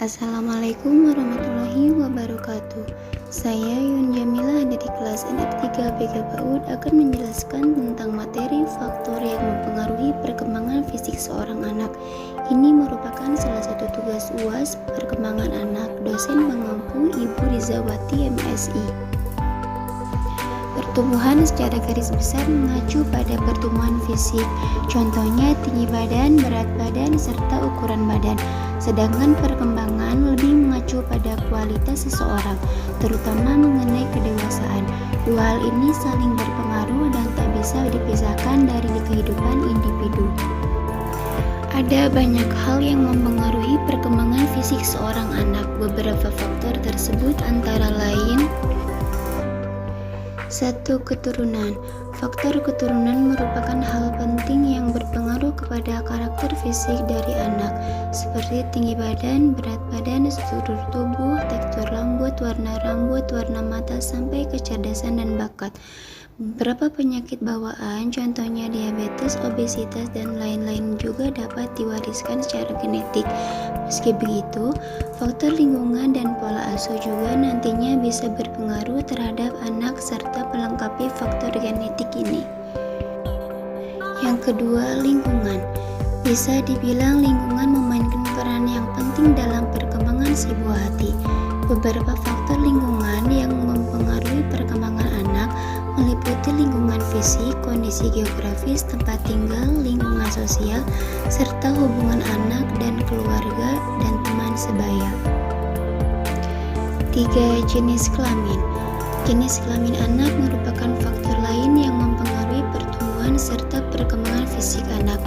Assalamualaikum warahmatullahi wabarakatuh. Saya Yun Jamila dari kelas NF3 BK PAUD akan menjelaskan tentang materi faktor yang mempengaruhi perkembangan fisik seorang anak. Ini merupakan salah satu tugas UAS perkembangan anak dosen pengampu Ibu Rizawati MSI. Pertumbuhan secara garis besar mengacu pada pertumbuhan fisik, contohnya tinggi badan, berat badan, serta ukuran badan. Sedangkan perkembangan lebih mengacu pada kualitas seseorang, terutama mengenai kedewasaan. Dua hal ini saling berpengaruh dan tak bisa dipisahkan dari kehidupan individu. Ada banyak hal yang mempengaruhi perkembangan fisik seorang anak. Beberapa faktor tersebut antara lain: 1. Keturunan. Faktor keturunan merupakan hal penting yang berpengaruh kepada karakter fisik dari anak, seperti tinggi badan, berat badan, struktur tubuh, tekstur rambut, warna mata, sampai kecerdasan dan bakat. Beberapa penyakit bawaan, contohnya diabetes, obesitas, dan lain-lain juga dapat diwariskan secara genetik. Meski begitu, faktor lingkungan dan pola asuh juga nantinya bisa berpengaruh terhadap anak serta melengkapi faktor genetik ini. Yang kedua, lingkungan. Bisa dibilang lingkungan memainkan peran yang penting dalam perkembangan si buah hati. Beberapa faktor lingkungan yang mempengaruhi perkembangan anak meliputi lingkungan fisik, kondisi geografis, tempat tinggal, lingkungan sosial, serta hubungan anak dan keluarga dan teman sebaya. 3. Jenis kelamin. Jenis kelamin anak merupakan faktor lain yang mempengaruhi pertumbuhan serta perkembangan fisik anak.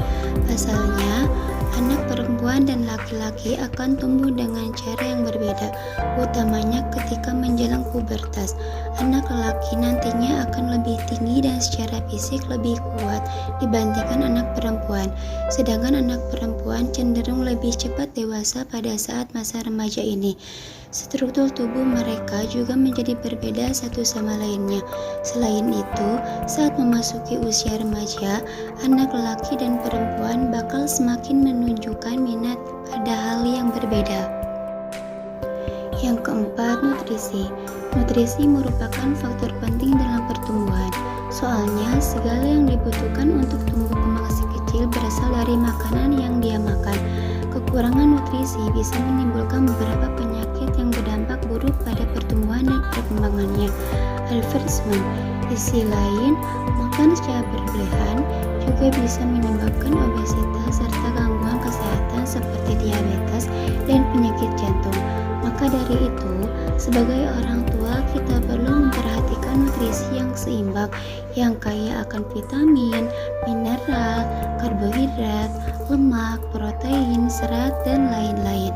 Pasalnya, anak perempuan dan laki-laki akan tumbuh dengan cara yang berbeda, utamanya ketika menjelang pubertas. Anak lelaki nantinya akan lebih tinggi dan secara fisik lebih kuat dibandingkan anak perempuan, sedangkan anak perempuan cenderung lebih cepat dewasa pada saat masa remaja ini. Struktur tubuh mereka juga menjadi berbeda satu sama lainnya. Selain itu, saat memasuki usia remaja, anak lelaki dan perempuan bakal semakin menunjukkan minat pada hal yang berbeda. Yang keempat, nutrisi. Nutrisi merupakan faktor penting dalam pertumbuhan. Soalnya, segala yang dibutuhkan untuk tumbuh kembang si kecil berasal dari makanan yang dia makan. Kekurangan nutrisi bisa menimbulkan beberapa penyakit yang berdampak buruk pada pertumbuhan dan perkembangannya. Alzheimer. Di sisi lain, makan secara berlebihan juga bisa menyebabkan obesitas serta gangguan kesehatan seperti diabetes dan penyakit jantung. Maka dari itu, sebagai orang tua kita perlu memperhatikan nutrisi yang seimbang, yang kaya akan vitamin, mineral, karbohidrat, lemak, protein, serat, dan lain-lain.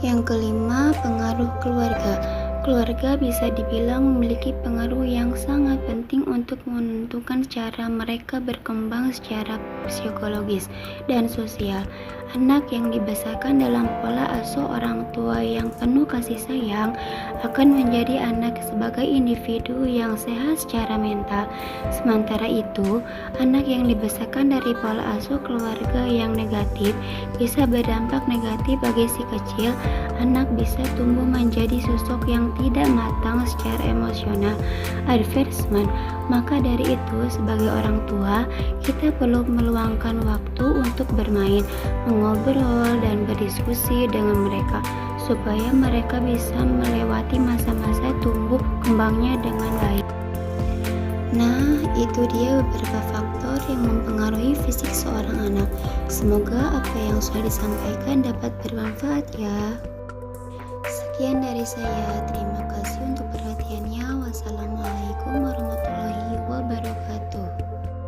Yang kelima, pengaruh keluarga. Keluarga bisa dibilang memiliki pengaruh yang sangat penting untuk menentukan cara mereka berkembang secara psikologis dan sosial. Anak yang dibesarkan dalam pola asuh orang tua yang penuh kasih sayang akan menjadi anak sebagai individu yang sehat secara mental. Sementara itu, anak yang dibesarkan dari pola asuh keluarga yang negatif bisa berdampak negatif bagi si kecil. Anak bisa tumbuh menjadi sosok yang tidak matang secara emosional, advertisement. Maka dari itu, sebagai orang tua, kita perlu meluangkan waktu untuk bermain, mengobrol, dan berdiskusi dengan mereka, supaya mereka bisa melewati masa-masa tumbuh kembangnya dengan baik. Nah, itu dia beberapa faktor yang mempengaruhi fisik seorang anak. Semoga apa yang sudah disampaikan dapat bermanfaat ya. Sekian dari saya, terima kasih untuk perhatiannya. Wassalamualaikum warahmatullahi wabarakatuh.